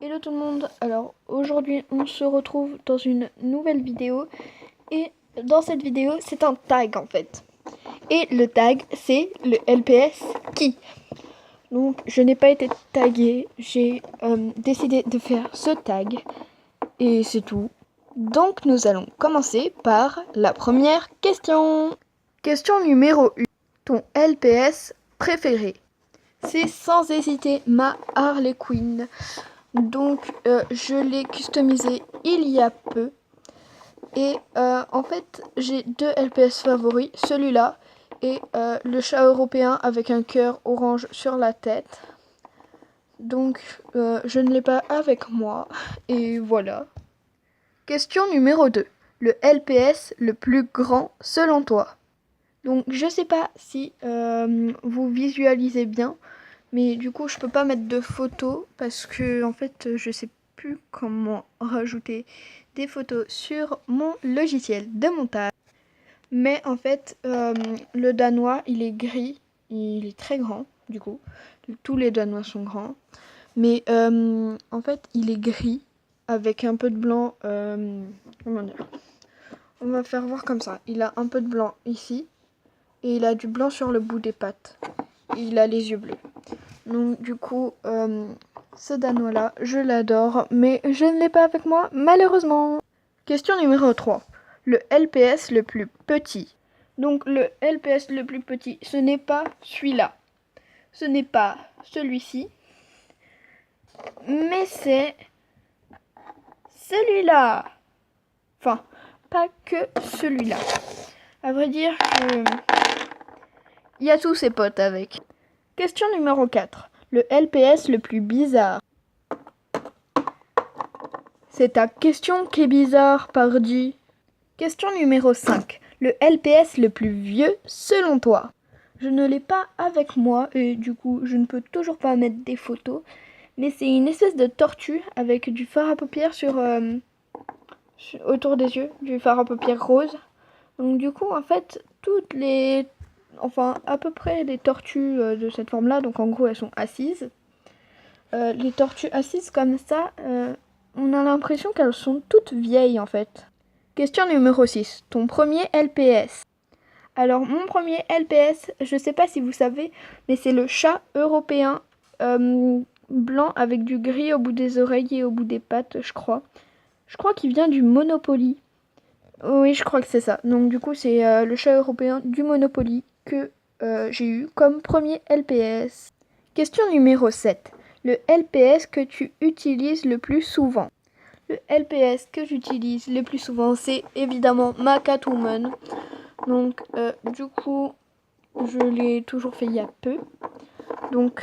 Hello tout le monde, alors aujourd'hui on se retrouve dans une nouvelle vidéo et dans cette vidéo c'est un tag en fait. Et le tag c'est le LPS qui. Donc je n'ai pas été tagué, j'ai décidé de faire ce tag et c'est tout. Donc nous allons commencer par la première question. Question numéro 1. Ton LPS préféré? C'est sans hésiter ma Harley Quinn. Donc je l'ai customisé il y a peu. Et en fait j'ai deux LPS favoris, celui-là et le chat européen avec un cœur orange sur la tête. Donc je ne l'ai pas avec moi. Et voilà. Question numéro 2. Le LPS le plus grand selon toi? Donc je sais pas si vous visualisez bien. Mais du coup, je peux pas mettre de photos parce que en fait, je sais plus comment rajouter des photos sur mon logiciel de montage. Mais en fait, le danois, il est gris, il est très grand, du coup. Tous les danois sont grands. Mais en fait, il est gris avec un peu de blanc. Comment dire? On va faire voir comme ça. Il a un peu de blanc ici et il a du blanc sur le bout des pattes. Et il a les yeux bleus. Donc du coup, ce danois-là, je l'adore, mais je ne l'ai pas avec moi, malheureusement. Question numéro 3. Le LPS le plus petit. Donc le LPS le plus petit, ce n'est pas celui-là. Ce n'est pas celui-ci. Mais c'est celui-là. Enfin, pas que celui-là. À vrai dire, il y a tous ses potes avec. Question numéro 4. Le LPS le plus bizarre. C'est ta question qui est bizarre, pardi. Question numéro 5. Le LPS le plus vieux selon toi? Je ne l'ai pas avec moi et du coup je ne peux toujours pas mettre des photos. Mais c'est une espèce de tortue avec du fard à paupières autour des yeux, du fard à paupières rose. Donc du coup en fait à peu près les tortues de cette forme-là, donc en gros elles sont assises. Les tortues assises comme ça, on a l'impression qu'elles sont toutes vieilles en fait. Question numéro 6. Ton premier LPS. Alors mon premier LPS, je sais pas si vous savez, mais c'est le chat européen blanc avec du gris au bout des oreilles et au bout des pattes, je crois. Je crois qu'il vient du Monopoly. Oui, je crois que c'est ça. Donc du coup c'est le chat européen du Monopoly que j'ai eu comme premier LPS. Question numéro 7. Le LPS que tu utilises le plus souvent. Le LPS que j'utilise le plus souvent, c'est évidemment ma Catwoman. Donc, du coup, je l'ai toujours fait il y a peu. Donc,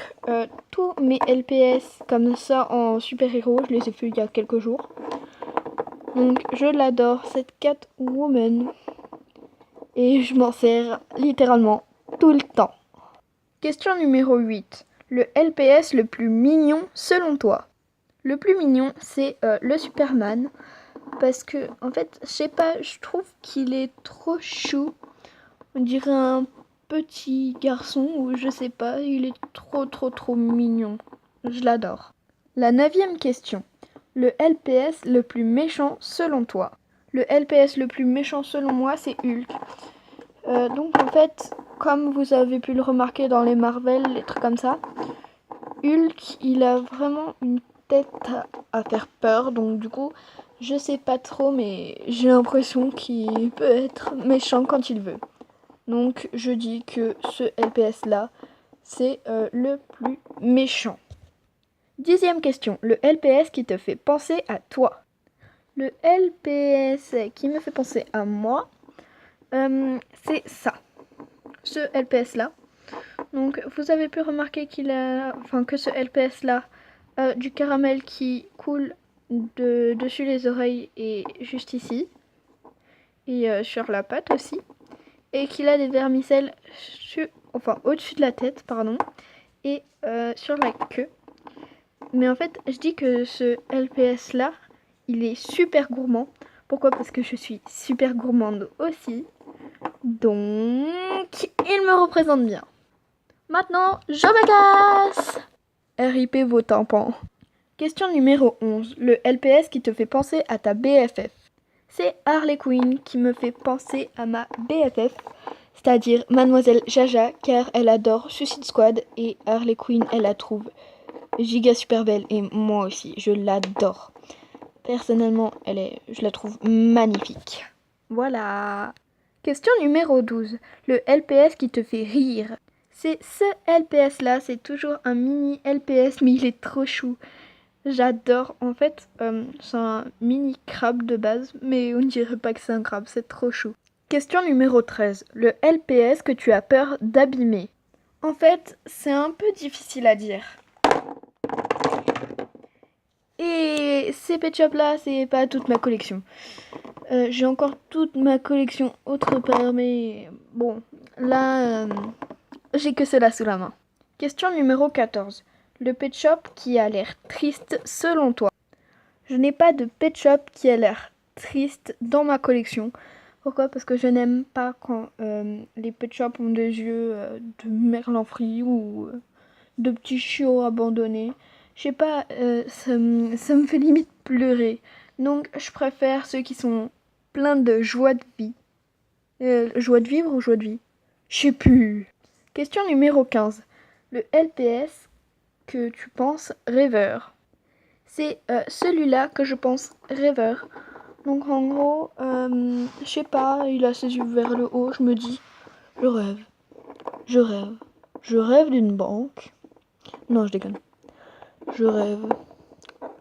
tous mes LPS comme ça en super-héros, je les ai fait il y a quelques jours. Donc, je l'adore, cette Catwoman. Et je m'en sers littéralement tout le temps. Question numéro 8. Le LPS le plus mignon selon toi? Le plus mignon, c'est le Superman. Parce que, en fait, je sais pas, je trouve qu'il est trop chou. On dirait un petit garçon, ou je sais pas, il est trop mignon. Je l'adore. La 9e question. Le LPS le plus méchant selon toi? Le LPS le plus méchant selon moi, c'est Hulk. Donc en fait, comme vous avez pu le remarquer dans les Marvel, les trucs comme ça, Hulk, il a vraiment une tête à faire peur. Donc du coup, je sais pas trop, mais j'ai l'impression qu'il peut être méchant quand il veut. Donc je dis que ce LPS là, c'est le plus méchant. 10e question. Le LPS qui te fait penser à toi? Le LPS qui me fait penser à moi, c'est ça. Ce LPS là. Donc vous avez pu remarquer que ce LPS là a du caramel qui coule dessus les oreilles et juste ici. Et sur la patte aussi. Et qu'il a des vermicelles au-dessus de la tête, pardon, et sur la queue. Mais en fait, je dis que ce LPS là, il est super gourmand. Pourquoi? Parce que je suis super gourmande aussi. Donc, il me représente bien. Maintenant, je me casse! RIP vos tampons. Question numéro 11. Le LPS qui te fait penser à ta BFF. C'est Harley Quinn qui me fait penser à ma BFF, c'est-à-dire Mademoiselle Jaja, car elle adore Suicide Squad et Harley Quinn, elle la trouve giga super belle et moi aussi, je l'adore. Personnellement, je la trouve magnifique. Voilà. Question numéro 12. Le LPS qui te fait rire. C'est ce LPS là, c'est toujours un mini LPS, mais il est trop chou. J'adore. En fait, c'est un mini crabe de base, mais on dirait pas que c'est un crabe, c'est trop chou. Question numéro 13. Le LPS que tu as peur d'abîmer. En fait, c'est un peu difficile à dire. Et ces Pet Shop là, c'est pas toute ma collection. J'ai encore toute ma collection autre part, mais bon, là, j'ai que cela sous la main. Question numéro 14. Le Pet Shop qui a l'air triste selon toi. Je n'ai pas de Pet Shop qui a l'air triste dans ma collection. Pourquoi? Parce que je n'aime pas quand les Pet Shop ont des yeux de merlan frit ou de petits chiots abandonnés. Je sais pas, ça me fait limite pleurer. Donc je préfère ceux qui sont pleins de joie de vie. Joie de vivre ou joie de vie? Je sais plus. Question numéro 15. Le LPS que tu penses rêveur. C'est celui-là que je pense rêveur. Donc en gros, je sais pas, il a ses yeux vers le haut, je me dis, je rêve, je rêve, je rêve d'une banque. Non, je déconne. Je rêve,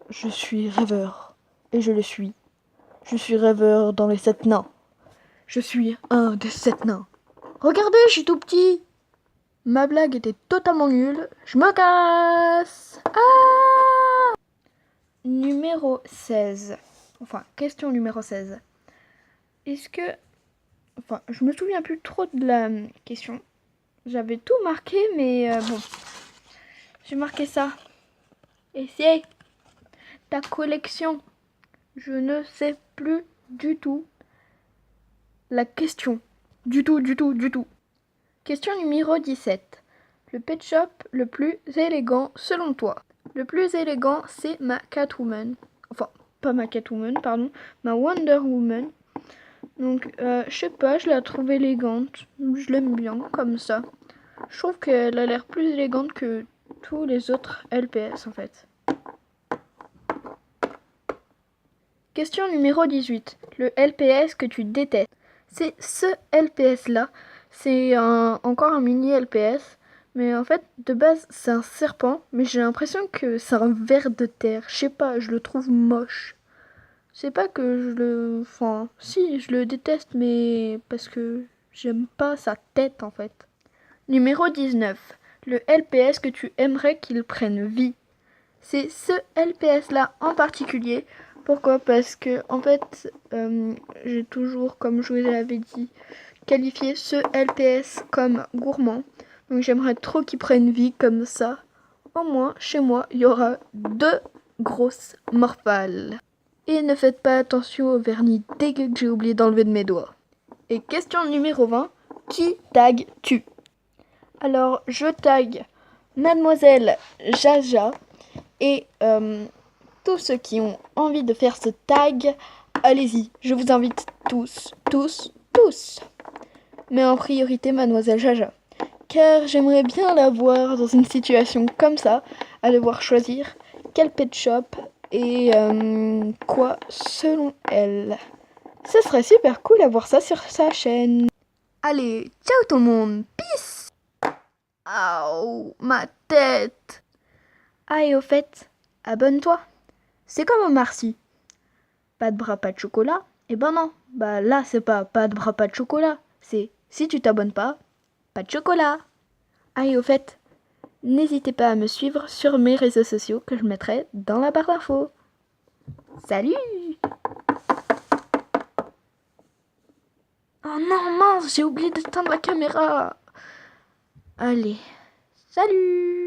je suis rêveur, et je le suis. Je suis rêveur dans les 7 nains. Je suis un des 7 nains. Regardez, je suis tout petit. Ma blague était totalement nulle, je me casse. Ah! Numéro 16. Enfin, question numéro 16. Est-ce que... Enfin, je me souviens plus trop de la question. J'avais tout marqué, mais bon. J'ai marqué ça. Et c'est ta collection. Je ne sais plus du tout la question. Du tout, du tout, du tout. Question numéro 17. Le pet shop le plus élégant selon toi. Le plus élégant, c'est ma Catwoman. Enfin, pas ma Catwoman, pardon. Ma Wonder Woman. Donc, je sais pas, je la trouve élégante. Je l'aime bien, comme ça. Je trouve qu'elle a l'air plus élégante que tous les autres LPS, en fait. Question numéro 18. Le LPS que tu détestes. C'est ce LPS-là. C'est encore un mini LPS. Mais en fait, de base, c'est un serpent. Mais j'ai l'impression que c'est un ver de terre. Je sais pas, je le trouve moche. C'est pas que je le... Enfin, si, je le déteste, mais parce que j'aime pas sa tête, en fait. Numéro 19. Le LPS que tu aimerais qu'il prenne vie. C'est ce LPS-là en particulier. Pourquoi? Parce que, en fait, j'ai toujours, comme je vous l'avais dit, qualifié ce LPS comme gourmand. Donc j'aimerais trop qu'il prenne vie comme ça. Au moins, chez moi, il y aura 2 grosses morphales. Et ne faites pas attention au vernis dégueu que j'ai oublié d'enlever de mes doigts. Et question numéro 20. Qui tagues-tu? Alors, je tag Mademoiselle Jaja et tous ceux qui ont envie de faire ce tag, allez-y, je vous invite tous, tous, tous. Mais en priorité Mademoiselle Jaja, car j'aimerais bien la voir dans une situation comme ça, à devoir choisir quel pet shop et quoi selon elle. Ce serait super cool à voir ça sur sa chaîne. Allez, ciao tout le monde, peace. Aouh, ma tête. Ah et au fait, abonne-toi. C'est comme au Marcy. Pas de bras, pas de chocolat. Eh ben non, bah là c'est pas de bras, pas de chocolat. C'est si tu t'abonnes pas de chocolat. Ah et au fait, n'hésitez pas à me suivre sur mes réseaux sociaux que je mettrai dans la barre d'infos. Salut! Oh non, mince, j'ai oublié d'éteindre la caméra. Allez, salut!